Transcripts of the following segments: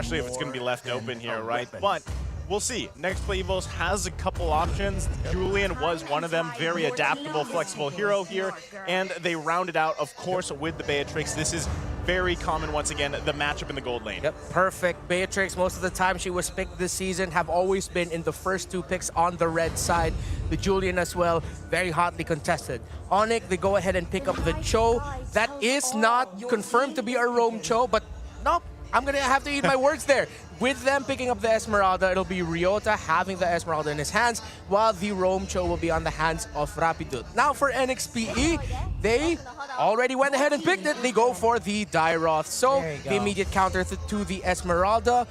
especially if it's going to be left open here, right? But we'll see. NXPE Evos has a couple options. Julian was one of them. Very adaptable, flexible hero here. And they rounded out, of course, with the Beatrix. This is very common, once again, the matchup in the gold lane. Yep, perfect. Beatrix, most of the time she was picked this season, have always been in the first 2 picks on the red side. The Julian as well, very hotly contested. ONIC, they go ahead and pick up the Cho. That is not confirmed to be a roam Cho, but nope, I'm going to have to eat my words there. With them picking up the Esmeralda, it'll be Ryota having the Esmeralda in his hands, while the roam Cho will be on the hands of Rapidut. Now for NXPE, they already went ahead and picked it. They go for the Dairoth. So the immediate counter to the Esmeralda.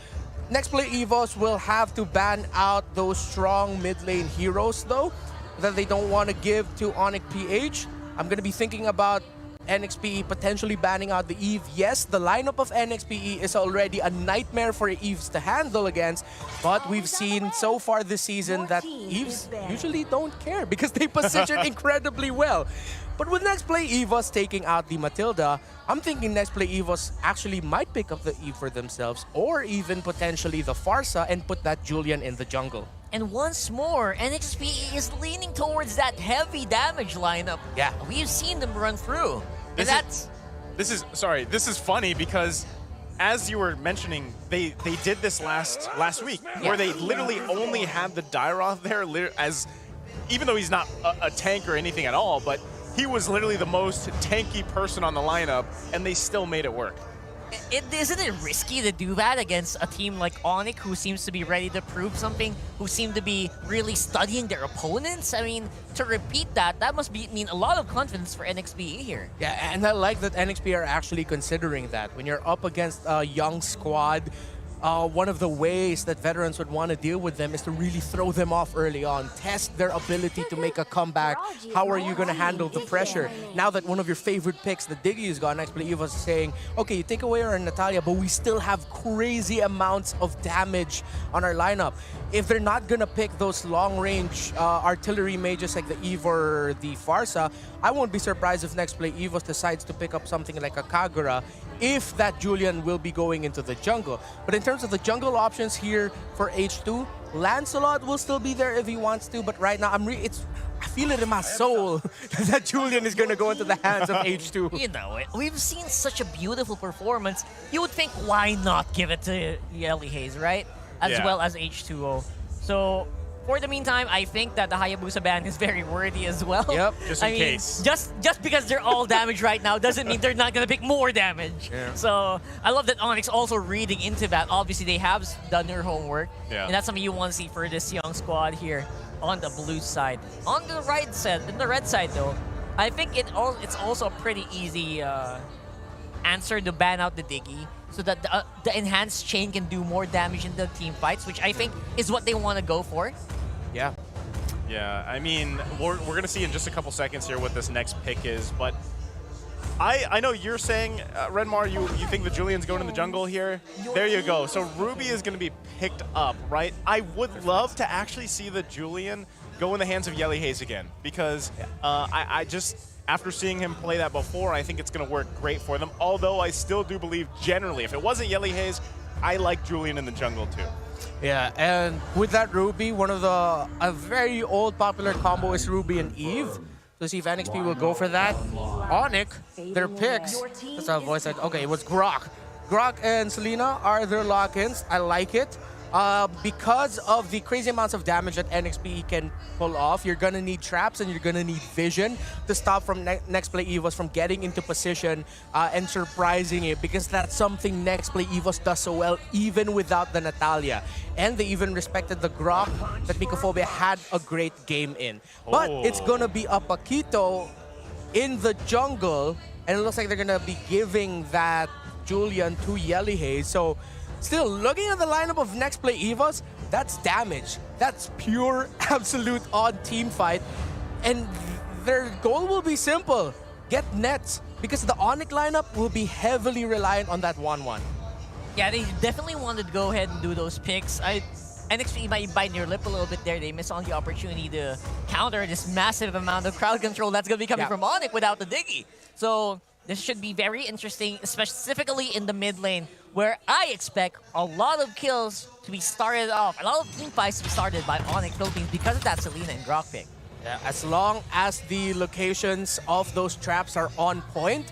NXPE Evos will have to ban out those strong mid lane heroes though, that they don't want to give to ONIC-PH. I'm going to be thinking about NXPE potentially banning out the Eve. Yes, the lineup of NXPE is already a nightmare for Eves to handle against, but we've seen so far this season that Eves usually don't care because they position incredibly well. But with NXPE Evos taking out the Matilda, I'm thinking NXPE Evos actually might pick up the Eve for themselves, or even potentially the Farsa, and put that Julian in the jungle. And once more, NXPE is leaning towards that heavy damage lineup. Yeah. We've seen them run through. This is funny because as you were mentioning, they did this last week, where they literally only had the Dairoth there as, even though he's not a tank or anything at all, but he was literally the most tanky person on the lineup, and they still made it work. Isn't it risky to do that against a team like ONIC, who seems to be ready to prove something, who seem to be really studying their opponents? I mean, to repeat that must mean a lot of confidence for NXPE here. Yeah, and I like that NXPE are actually considering that. When you're up against a young squad, one of the ways that veterans would want to deal with them is to really throw them off early on, test their ability to make a comeback. How are you going to handle the pressure? Now that one of your favorite picks, the Diggy, is gone, NXPE was saying, okay, you take away our Natalia, but we still have crazy amounts of damage on our lineup. If they're not going to pick those long-range artillery mages like the Eve or the Farsa, I won't be surprised if NXPE Evos decides to pick up something like a Kagura, if that Julian will be going into the jungle. But in terms of the jungle options here for H2, Lancelot will still be there if he wants to, but right now I feel it in my soul that Julian is going to go into the hands of H2. You know it. We've seen such a beautiful performance. You would think, why not give it to Yelly Hayes, right? As well as H2O. So for the meantime, I think that the Hayabusa ban is very worthy as well. Yep, just in case. Just because they're all damaged right now doesn't mean they're not going to pick more damage. Yeah. So I love that Onyx also reading into that. Obviously, they have done their homework. Yeah. And that's something you want to see for this young squad here on the blue side. On the right side, in the red side though, I think it's also a pretty easy answer to ban out the Diggy, so that the enhanced chain can do more damage in the team fights, which I think is what they want to go for. Yeah. Yeah, I mean, we're going to see in just a couple seconds here what this next pick is, but I know you're saying, Redmar, you think the Julian's going in the jungle here? There you go. So Ruby is going to be picked up, right? I would love to actually see the Julian go in the hands of Yelly Hayes again, because I just, after seeing him play that before, I think it's going to work great for them. Although I still do believe, generally, if it wasn't Yelly Hayes, I like Julian in the jungle too. Yeah, and with that Ruby, a very old popular combo is Ruby and Eve. So see if NXP will go for that. ONIC, their picks. That's how voice said. Okay, it was Grok. Grok and Selena are their lock-ins. I like it. Because of the crazy amounts of damage that NXPE can pull off, you're gonna need traps and you're gonna need vision to stop from NXPE Evos from getting into position and surprising it, because that's something NXPE Evos does so well even without the Natalia. And they even respected the Grok that Mycophobia had a great game in. But it's gonna be a Paquito in the jungle, and it looks like they're gonna be giving that Julian to Yelly Hayes. So still, looking at the lineup of NXPE Evos, that's damage. That's pure, absolute odd team fight. And their goal will be simple. Get nets. Because the ONIC lineup will be heavily reliant on that 1-1. Yeah, they definitely wanted to go ahead and do those picks. NXPE might bite their lip a little bit there. They miss on the opportunity to counter this massive amount of crowd control that's going to be coming from ONIC without the Diggy. So this should be very interesting, specifically in the mid lane, where I expect a lot of kills to be started off, a lot of team fights to be started by ONIC Philippines because of that Selena and Grok pick. Yeah, as long as the locations of those traps are on point,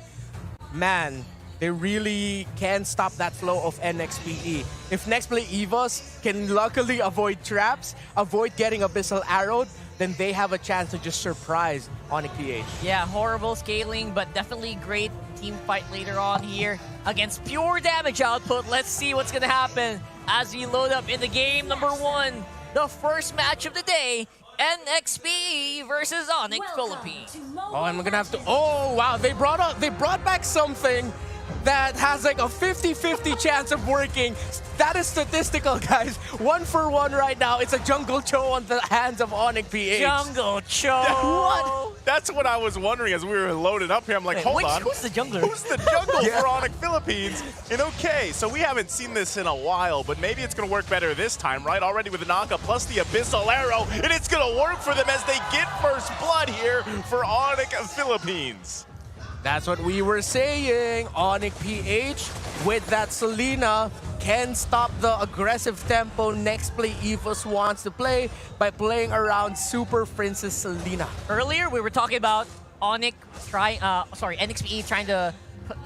man, they really can stop that flow of NXPE. If NXPE EVOS can luckily avoid traps, avoid getting Abyssal arrowed, then they have a chance to just surprise ONIC-PH. Yeah, horrible scaling, but definitely great team fight later on here against pure damage output. Let's see what's gonna happen as we load up in the game number 1, the first match of the day, NXPE versus ONIC Philippines. Oh, I'm gonna have to. Oh wow, they brought back something that has like a 50-50 chance of working. That is statistical, guys. 1-for-1 right now. It's a Jungle Cho on the hands of ONIC-PH. Jungle Cho. What? That's what I was wondering as we were loaded up here. I'm like, hold on. Who's the jungler? Who's the jungle for ONIC Philippines? And okay, so we haven't seen this in a while, but maybe it's going to work better this time, right? Already with the Naka plus the Abyssal Arrow, and it's going to work for them as they get first blood here for ONIC Philippines. That's what we were saying. ONIC-PH with that Selena can stop the aggressive tempo NXPE EVOS wants to play by playing around Super Princess Selena. Earlier, we were talking about NXPE trying to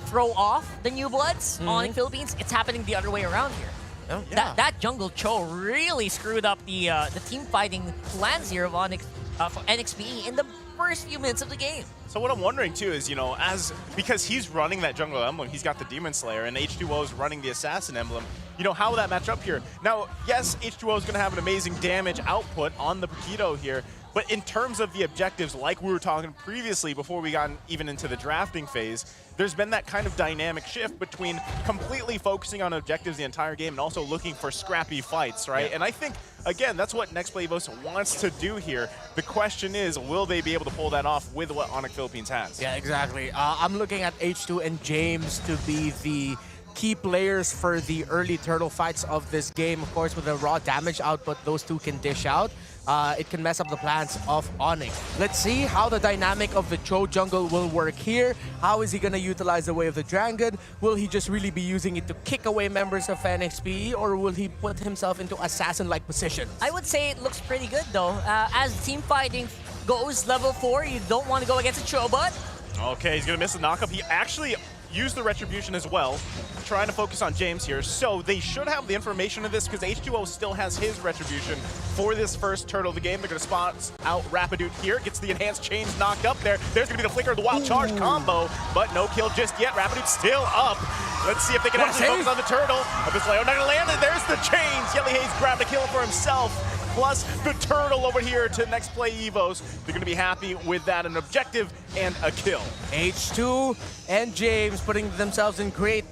throw off the New Bloods on Philippines. It's happening the other way around here. Oh, yeah. That Jungle Cho really screwed up the team fighting plans here of for NXPE in the first few minutes of the game. So what I'm wondering too is, you know, because he's running that jungle emblem, he's got the Demon Slayer, and H2O is running the Assassin emblem. You know, how will that match up here? Now, yes, H2O is going to have an amazing damage output on the Paquito here, but in terms of the objectives, like we were talking previously before we got even into the drafting phase, there's been that kind of dynamic shift between completely focusing on objectives the entire game and also looking for scrappy fights, right? Yeah. And I think, again, that's what NXPE EVOS wants to do here. The question is, will they be able to pull that off with what ONIC Philippines has? Yeah, exactly. I'm looking at H2 and James to be the key players for the early turtle fights of this game. Of course, with the raw damage output those two can dish out, it can mess up the plans of ONIC. Let's see how the dynamic of the Cho jungle will work here. How is he going to utilize the Way of the Dragon? Will he just really be using it to kick away members of NXPE, or will he put himself into assassin-like position? I would say it looks pretty good though. As team fighting goes level 4, you don't want to go against a Cho, but Okay, he's going to miss the knockup. He actually used the Retribution as well, trying to focus on James here. So they should have the information of this because H2O still has his Retribution for this first turtle of the game. They're going to spot out Rapidude here. Gets the Enhanced Chains knocked up there. There's going to be the Flicker of the Wild Charge combo, but no kill just yet. Rapidude still up. Let's see if they can actually focus on the turtle. Abyssal not going to land it. There's the chains. Yelly Hayes grabbed a kill for himself. Plus the turtle over here to NXPE EVOS. They're going to be happy with that, an objective and a kill. H2 and James putting themselves in great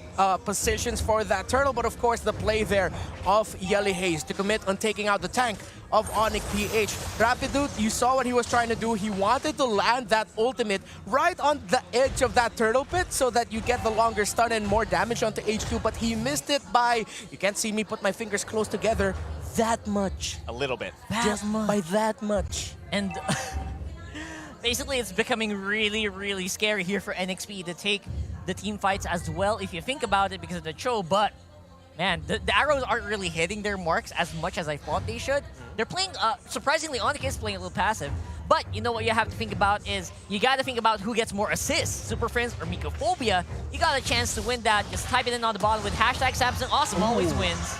positions for that turtle, but of course the play there of Yelly Hayes to commit on taking out the tank of ONIC-PH. Rapidude, you saw what he was trying to do. He wanted to land that ultimate right on the edge of that turtle pit so that you get the longer stun and more damage onto H2, but he missed it by, you can't see me put my fingers close together, that much. A little bit. Just by that much. And basically it's becoming really, really scary here for NXPE to take the team fights as well, if you think about it, because of the Cho, but man, the arrows aren't really hitting their marks as much as I thought they should. They're playing, surprisingly, ONIC is playing a little passive, but you know what you have to think about is, you gotta think about who gets more assists, Super Friends or Mycophobia. You got a chance to win that, just type it in on the bottom with hashtag Samson Awesome always wins.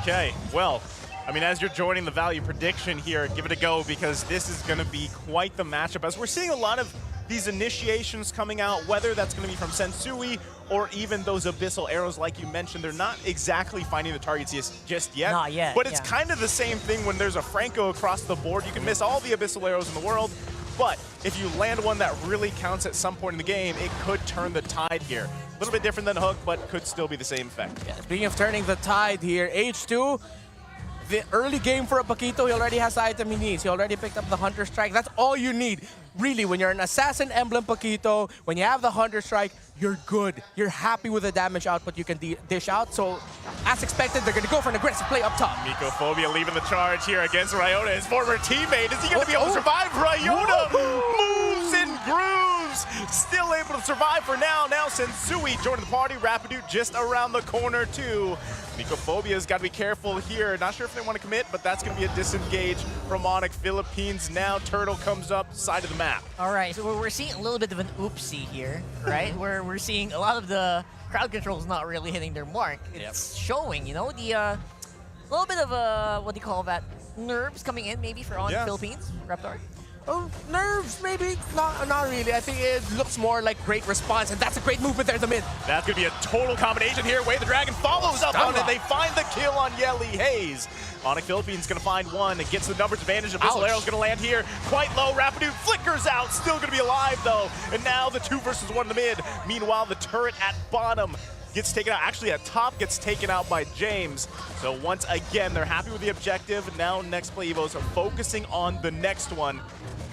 Okay, well, I mean, as you're joining the value prediction here, give it a go because this is going to be quite the matchup. As we're seeing a lot of these initiations coming out, whether that's going to be from Sensui or even those Abyssal arrows like you mentioned, they're not exactly finding the targets just yet. Not yet, but it's kind of the same thing when there's a Franco across the board. You can miss all the Abyssal arrows in the world, but if you land one that really counts at some point in the game, it could turn the tide here. A little bit different than a hook, but could still be the same effect. Yeah, speaking of turning the tide here, H2, the early game for a Paquito, he already has the item he needs. He already picked up the Hunter Strike. That's all you need. Really, when you're an Assassin Emblem Paquito, when you have the Hunter Strike, you're good. You're happy with the damage output you can dish out. So, as expected, they're going to go for an aggressive play up top. Mycophobia leaving the charge here against Ryota, his former teammate. Is he going to be able to survive? Ryota moves and grooves still able to survive for now. Now Sensui joining the party. Rapidu just around the corner too. Micophobia's got to be careful here. Not sure if they want to commit, but that's going to be a disengage from ONIC Philippines. Now Turtle comes up side of the map. All right, so we're seeing a little bit of an oopsie here, right? Where we're seeing a lot of the crowd controls not really hitting their mark. It's showing, you know, the little bit of what do you call that? Nerves coming in maybe for ONIC Philippines, Raptor? Oh, nerves, maybe? Not really. I think it looks more like great response, and that's a great movement there in the mid. That's going to be a total combination here. Way the Dragon follows up on it. They find the kill on Yelly Hayes. ONIC Philippines going to find one. It gets the numbers advantage. The missile arrow's going to land here. Quite low. Rapidu flickers out. Still going to be alive, though. And now the 2 versus 1 in the mid. Meanwhile, the turret at bottom gets taken out. Actually, at top gets taken out by James. So once again, they're happy with the objective. Now Next Play Evos are focusing on the next one,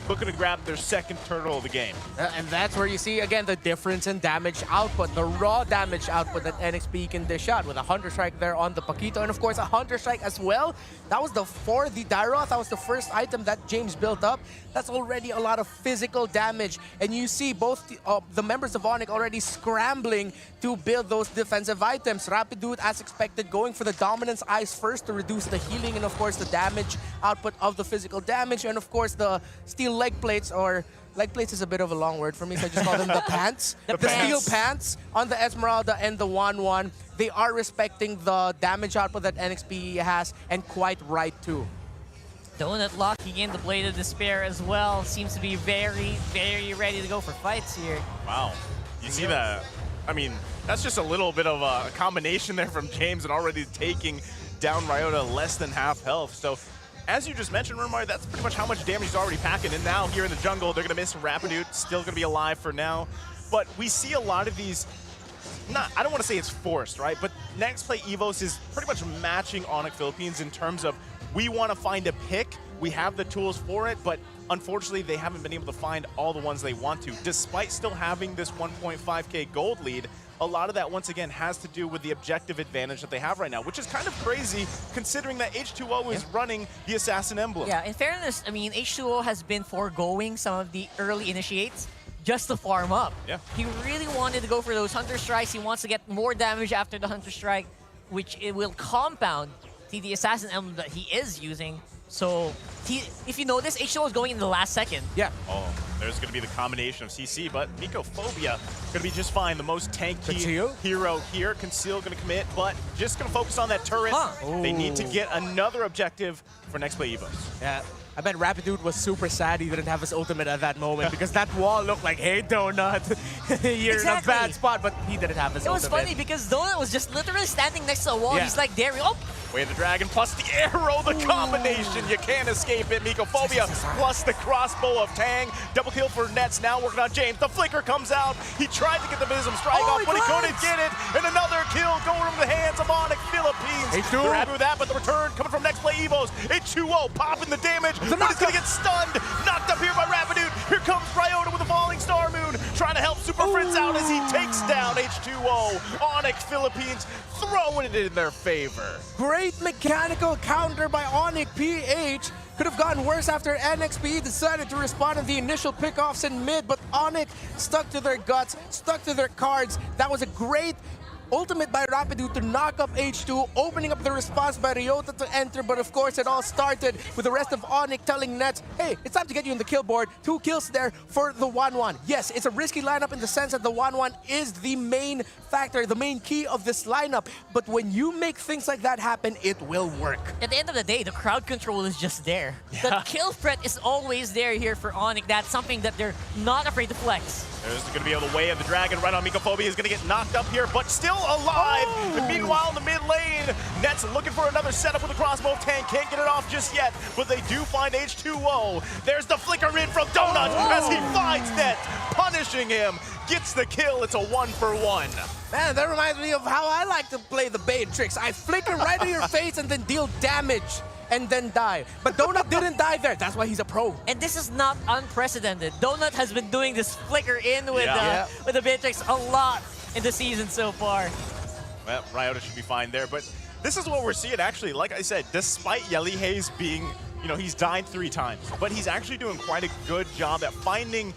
looking to grab their second turtle of the game. And that's where you see, again, the difference in damage output, the raw damage output that NXPE can dish out with a Hunter Strike there on the Paquito, and of course a Hunter Strike as well. That was for the Dairoth, that was the first item that James built up. That's already a lot of physical damage, and you see both the members of ONIC already scrambling to build those defensive items. Rapidu, as expected, going for the Dominance Eyes first to reduce the healing and of course the damage output of the physical damage, and of course the steel leg plates, or leg plates is a bit of a long word for me, so I just call them the pants. The steel pants on the Esmeralda and the 1-1. They are respecting the damage output that NXPE has, and quite right too. Donut locking in the Blade of Despair as well. Seems to be very, very ready to go for fights here. Wow. You see that? I mean, that's just a little bit of a combination there from James and already taking down Ryota less than half health. So as you just mentioned, Rumar, that's pretty much how much damage he's already packing. And now here in the jungle, they're going to miss Rapidu. Still going to be alive for now. But we see a lot of these, I don't want to say it's forced, right? But Next Play Evos is pretty much matching ONIC Philippines in terms of we want to find a pick. We have the tools for it, but unfortunately, they haven't been able to find all the ones they want to. Despite still having this 1.5K gold lead, a lot of that, once again, has to do with the objective advantage that they have right now, which is kind of crazy considering that H2O is running the Assassin Emblem. Yeah, in fairness, I mean, H2O has been foregoing some of the early initiates just to farm up. Yeah. He really wanted to go for those Hunter Strikes. He wants to get more damage after the Hunter Strike, which it will compound to the Assassin Emblem that he is using. So, if you notice, H2O is going in the last second. Yeah. Oh, there's going to be the combination of CC, but Mikophobia going to be just fine. The most tanky hero here. Conceal going to commit, but just going to focus on that turret. They need to get another objective for Next Play Evos. Yeah. I bet Rapidude was super sad he didn't have his ultimate at that moment because that wall looked like, hey, Donut, you're in a bad spot, but he didn't have his ultimate. It was funny because Donut was just literally standing next to a wall. He's like, there, oh! Way of the Dragon plus the arrow, the combination. You can't escape it. Mikophobia plus the crossbow of Tang. Double kill for Nets now working on James. The flicker comes out. He tried to get the Vism strike off, but he couldn't get it. And another kill going from the hands of ONIC Philippines. H2O. They're happy with that, but the return coming from Next Play Evos. H2O popping the damage, but he's going to get stunned. Knocked up here by Rapidu. Here comes Ryota with a falling Star Moon, trying to help Super Fritz out as he takes down H2O. ONIC Philippines throwing it in their favor. Great mechanical counter by ONIC-PH. Could have gotten worse after NXPE decided to respond to the initial pickoffs in mid, but ONIC stuck to their guts, stuck to their cards. That was a great ultimate by Rapidu to knock up H2, opening up the response by Ryota to enter, but of course it all started with the rest of ONIC telling Nets, hey, it's time to get you in the kill board. 2 kills there for the 1-1. Yes, it's a risky lineup in the sense that the 1-1 is the main factor, the main key of this lineup, but when you make things like that happen, it will work. At the end of the day, the crowd control is just there. The kill threat is always there here for ONIC. That's something that they're not afraid to flex. There's going to be the way of the Dragon right on Mikophobia. He's going to get knocked up here, but still alive. And meanwhile, in the mid lane, Nets looking for another setup with a crossbow. Tank can't get it off just yet, but they do find H2O. There's the flicker in from Donut as he finds Net, punishing him. Gets the kill. It's a 1-for-1. Man, that reminds me of how I like to play the bait tricks. I flicker right in your face and then deal damage and then die. But Donut didn't die there. That's why he's a pro. And this is not unprecedented. Donut has been doing this flicker in with the Beatrix a lot in the season so far. Well, Ryota should be fine there, but this is what we're seeing actually. Like I said, despite Yelly Hayes being, he's died 3 times, but he's actually doing quite a good job at finding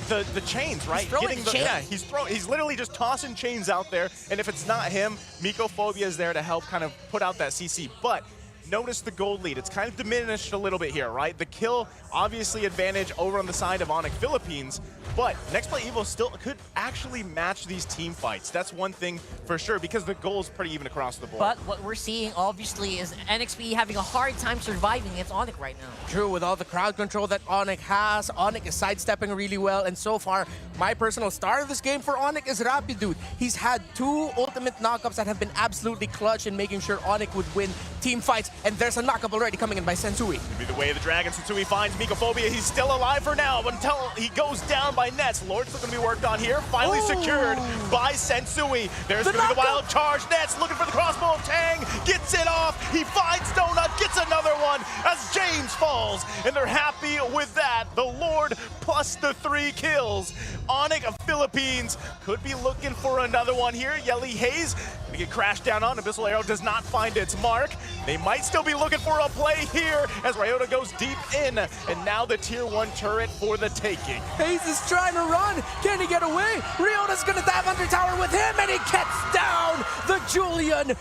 the chains, right? He's throwing the chains. Yeah, he's literally just tossing chains out there, and if it's not him, Mycophobia is there to help kind of put out that CC. But notice the gold lead. It's kind of diminished a little bit here, right? The kill, obviously advantage over on the side of ONIC Philippines, but NXPE Evo still could actually match these team fights. That's one thing for sure, because the goal is pretty even across the board. But what we're seeing, obviously, is NXPE having a hard time surviving against ONIC right now. True, with all the crowd control that ONIC has, ONIC is sidestepping really well, and so far, my personal star of this game for ONIC is Rapidude. He's had 2 ultimate knockups that have been absolutely clutch in making sure ONIC would win team fights, and there's a knockup already coming in by Sensui. It'll be the way of the dragon. Sensui finds Mycophobia. He's still alive for now until he goes down by Nets. Lord's still going to be worked on here. Finally secured by Sensui. There's going to be the wild charge. Nets looking for the crossbow of Tang. Gets it off. He finds Donut. Gets another one as James falls. And they're happy with that. The Lord plus the 3 kills. ONIC of Philippines could be looking for another one here. Yelly Hayes going to get crashed down on. Abyssal Arrow does not find its mark. They might still be looking for a play here as Ryota goes deep in. And now the tier 1 turret for the taking. Hayes is trying to run. Can he get away? Ryota's gonna dive under tower with him, and he gets down the Julian.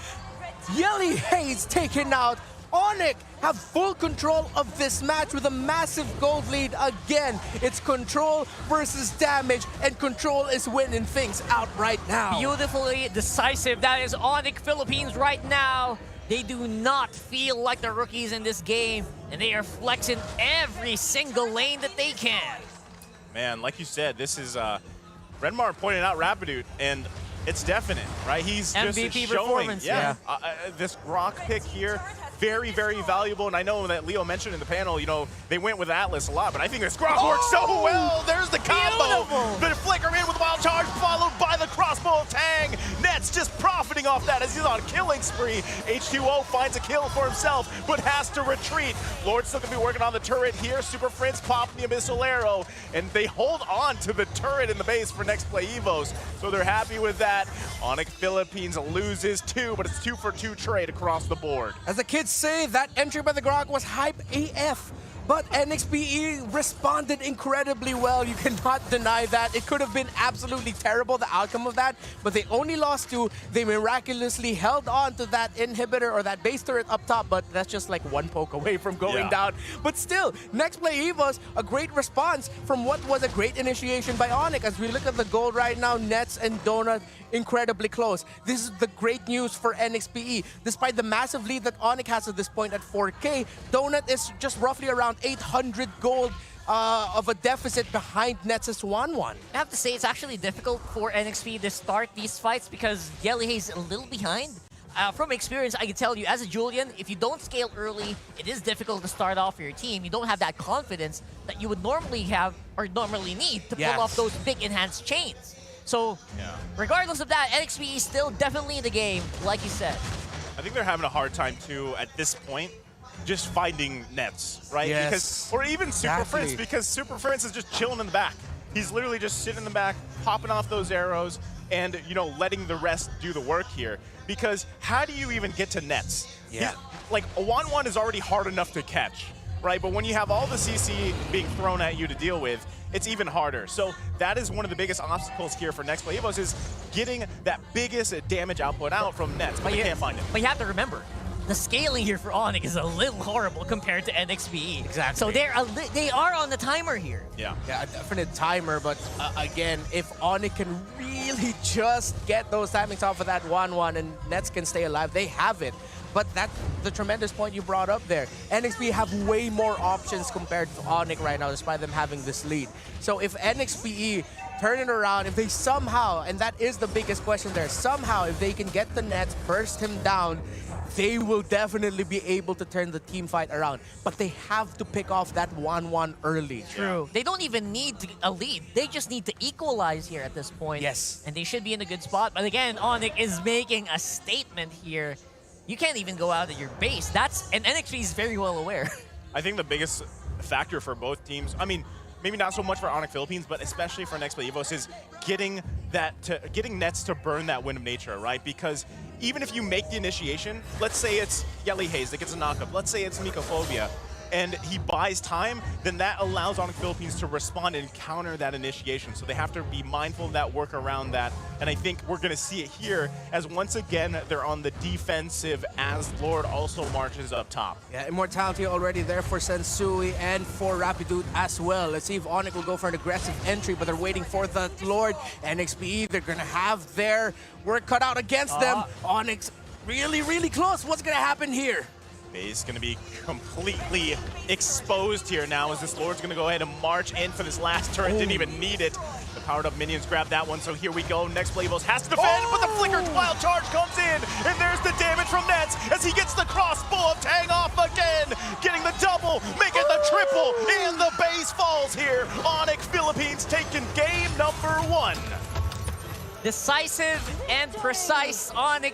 Yelly Hayes taken out. ONIC have full control of this match with a massive gold lead again. It's control versus damage, and control is winning things out right now. Beautifully decisive. That is ONIC Philippines right now. They do not feel like the rookies in this game, and they are flexing every single lane that they can. Man, like you said, this is Renmar pointed out Rapidude, and it's definite, right? He's MVP just showing, performance, yeah. This rock pick here, very, very valuable. And I know that Leo mentioned in the panel, you know, they went with Atlas a lot, but I think this Grok works so well. There's the combo. Beautiful. The flicker in with the wild charge, followed by the crossbow of Tang. Nets just profiting off that as he's on a killing spree. H2O finds a kill for himself, but has to retreat. Lord's still gonna be working on the turret here. Super Prince popping the Abyssal Arrow, and they hold on to the turret in the base for NXPE Evos, so they're happy with that. ONIC Philippines loses 2, but it's 2 for 2 trade across the board. As the kids say, that entry by the Grok was hype AF. But NXPE responded incredibly well. You cannot deny that. It could have been absolutely terrible, the outcome of that, but they only lost 2. They miraculously held on to that inhibitor or that base turret up top, but that's just like 1 poke away from going down. But still, NXPE Evos, a great response from what was a great initiation by ONIC. As we look at the gold right now, Nets and Donut incredibly close. This is the great news for NXPE. Despite the massive lead that ONIC has at this point at 4K, Donut is just roughly around 800 gold of a deficit behind Nets' 1-1. I have to say, it's actually difficult for NXP to start these fights because Yelly Hayes is a little behind. From experience, I can tell you, as a Julian, if you don't scale early, it is difficult to start off your team. You don't have that confidence that you would normally have or normally need to pull off those big enhanced chains. So, regardless of that, NXP is still definitely in the game, like you said. I think they're having a hard time, too, at this point, just finding Nets, right? Yes. Because, or even Super Prince, because Super Prince is just chilling in the back. He's literally just sitting in the back, popping off those arrows, and, you know, letting the rest do the work here. Because how do you even get to Nets? Like, a 1-1 is already hard enough to catch, right? But when you have all the CC being thrown at you to deal with, it's even harder. So that is one of the biggest obstacles here for NXPE Evos, is getting that biggest damage output out from Nets, but you can't find it. But you have to remember, the scaling here for ONIC is a little horrible compared to NXPE. Exactly. So they are on the timer here. Yeah, a definite timer, but again, if ONIC can really just get those timings off of that 1-1 and Nets can stay alive, they have it. But that's the tremendous point you brought up there. NXP have way more options compared to ONIC right now, despite them having this lead. So if NXPE turn it around, if they somehow, and that is the biggest question there, somehow if they can get the Nets, burst him down, they will definitely be able to turn the team fight around. But they have to pick off that 1-1 early. True. They don't even need a lead. They just need to equalize here at this point. Yes. And they should be in a good spot. But again, ONIC is making a statement here. You can't even go out of your base. And NXP is very well aware. I think the biggest factor for both teams, I mean, maybe not so much for ONIC Philippines, but especially for NXPE Evos, is getting Nets to burn that Wind of Nature, right? Because even if you make the initiation, let's say it's Yelly Hayes that gets a knockup, let's say it's Mycophobia, and he buys time, then that allows ONIC Philippines to respond and counter that initiation. So they have to be mindful of that, work around that, and I think we're going to see it here as once again they're on the defensive as Lord also marches up top. Yeah, Immortality already there for Sensui and for Rapidude as well. Let's see if ONIC will go for an aggressive entry, but they're waiting for the Lord. NXPE, they're going to have their work cut out against them. ONIC really, really close. What's going to happen here? Base going to be completely exposed here now as this Lord's going to go ahead and march in for this last turret. Didn't even need it. The powered up minions grab that one, so here we go. Next Playboss has to defend, but the Flicker Wild Charge comes in, and there's the damage from Nets as he gets the crossbow of Tang off again, getting the double, making the triple, and the base falls here. ONIC Philippines taking game number 1. Decisive and precise ONIC